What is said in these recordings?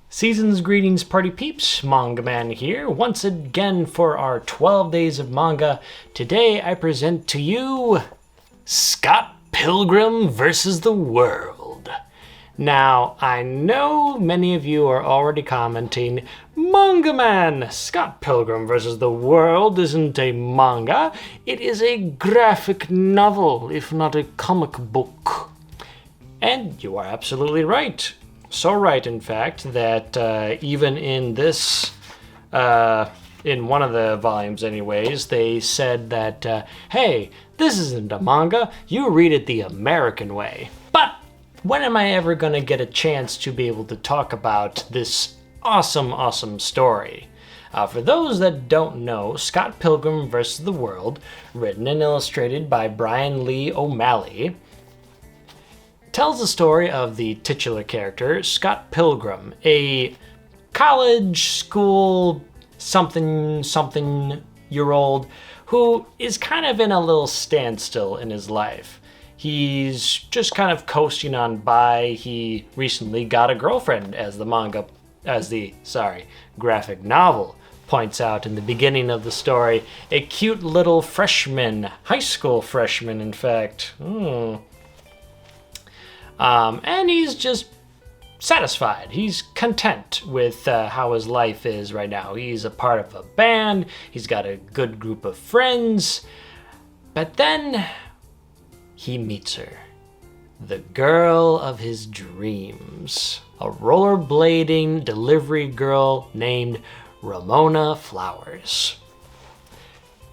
Season's greetings, party peeps. MangaMan here, once again for our 12 Days of Manga. Today I present to you Scott Pilgrim vs. the World. Now, I know many of you are already commenting, MangaMan, Scott Pilgrim vs. the World isn't a manga, it is a graphic novel, if not a comic book. And you are absolutely right. So right, in fact, that even in this, in one of the volumes anyways, they said that, hey, this isn't a manga, you read it the American way. But when am I ever going to get a chance to be able to talk about this awesome story? For those that don't know, Scott Pilgrim vs. the World, written and illustrated by Brian Lee O'Malley, tells the story of the titular character, Scott Pilgrim, a college, school, something-year-old who is kind of in a little standstill in his life. He's just kind of coasting on by. He recently got a girlfriend, as the graphic novel points out in the beginning of the story. A cute little freshman, high school freshman, in fact. And he's just satisfied. He's content with how his life is right now. He's a part of a band. He's got a good group of friends. But then he meets her. The girl of his dreams. A rollerblading delivery girl named Ramona Flowers.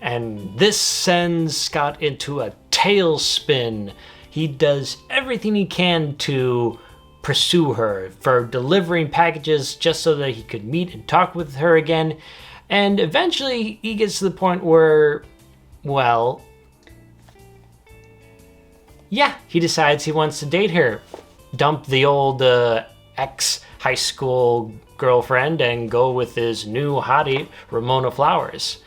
And this sends Scott into a tailspin. He does everything he can to pursue her, for delivering packages just so that he could meet and talk with her again. And eventually he gets to the point where, well, yeah, he decides he wants to date her. Dump the old ex-high school girlfriend and go with his new hottie, Ramona Flowers.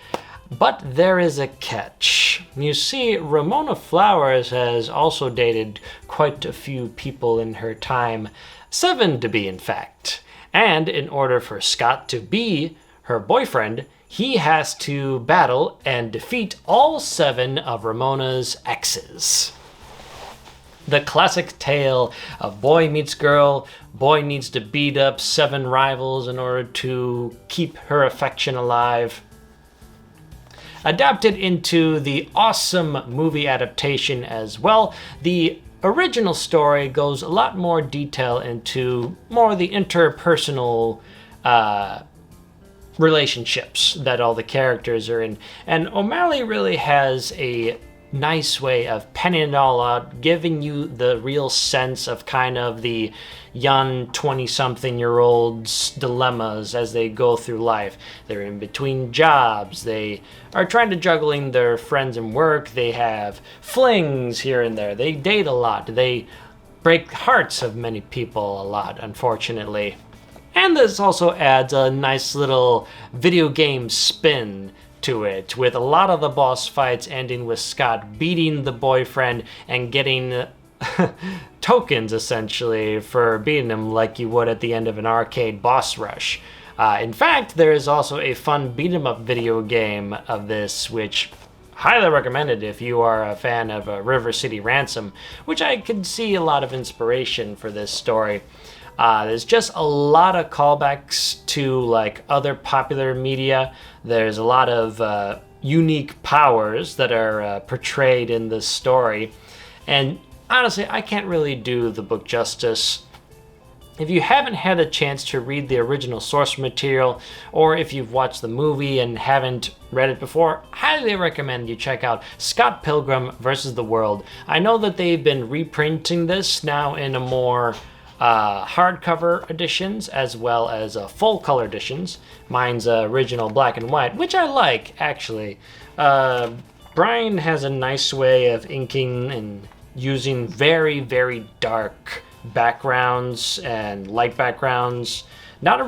But there is a catch. You see, Ramona Flowers has also dated quite a few people in her time, 7 to be in fact. And in order for Scott to be her boyfriend, he has to battle and defeat all 7 of Ramona's exes. The classic tale of boy meets girl, boy needs to beat up 7 rivals in order to keep her affection alive. Adapted into the awesome movie adaptation as well, the original story goes a lot more detail into more of the interpersonal relationships that all the characters are in. And O'Malley really has a nice way of penning it all out, giving you the real sense of kind of the young 20-something-year-olds' dilemmas as they go through life. They're in between jobs, they are trying to juggling their friends and work, they have flings here and there, they date a lot, they break hearts of many people a lot, unfortunately. And this also adds a nice little video game spin to it, with a lot of the boss fights ending with Scott beating the boyfriend and getting tokens, essentially, for beating him like you would at the end of an arcade boss rush. In fact, there is also a fun beat-em-up video game of this, which highly recommended if you are a fan of River City Ransom, which I could see a lot of inspiration for this story. There's just a lot of callbacks to like other popular media. There's a lot of unique powers that are portrayed in this story. And honestly, I can't really do the book justice. If you haven't had a chance to read the original source material, or if you've watched the movie and haven't read it before, highly recommend you check out Scott Pilgrim vs. the World. I know that they've been reprinting this now in a more hardcover editions as well as full color editions. Mine's original black and white, which I like, actually. Brian has a nice way of inking and using very, very dark backgrounds and light backgrounds Not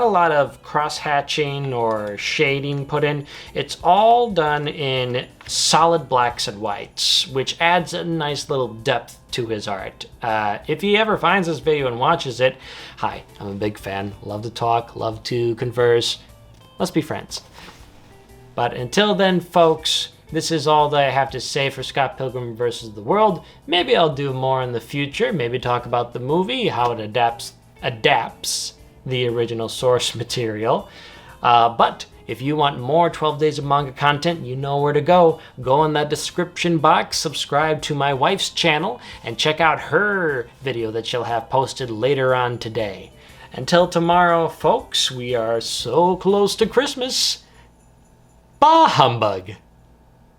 a lot of cross-hatching or shading put in. It's all done in solid blacks and whites, which adds a nice little depth to his art. If he ever finds this video and watches it, hi, I'm a big fan. Love to talk, love to converse. Let's be friends. But until then, folks, this is all that I have to say for Scott Pilgrim vs. the World. Maybe I'll do more in the future. Maybe talk about the movie, how it adapts the original source material. But if you want more 12 Days of Manga content, you know where to go. Go in that description box, subscribe to my wife's channel, and check out her video that she'll have posted later on today. Until tomorrow, folks, we are so close to Christmas. Bah humbug!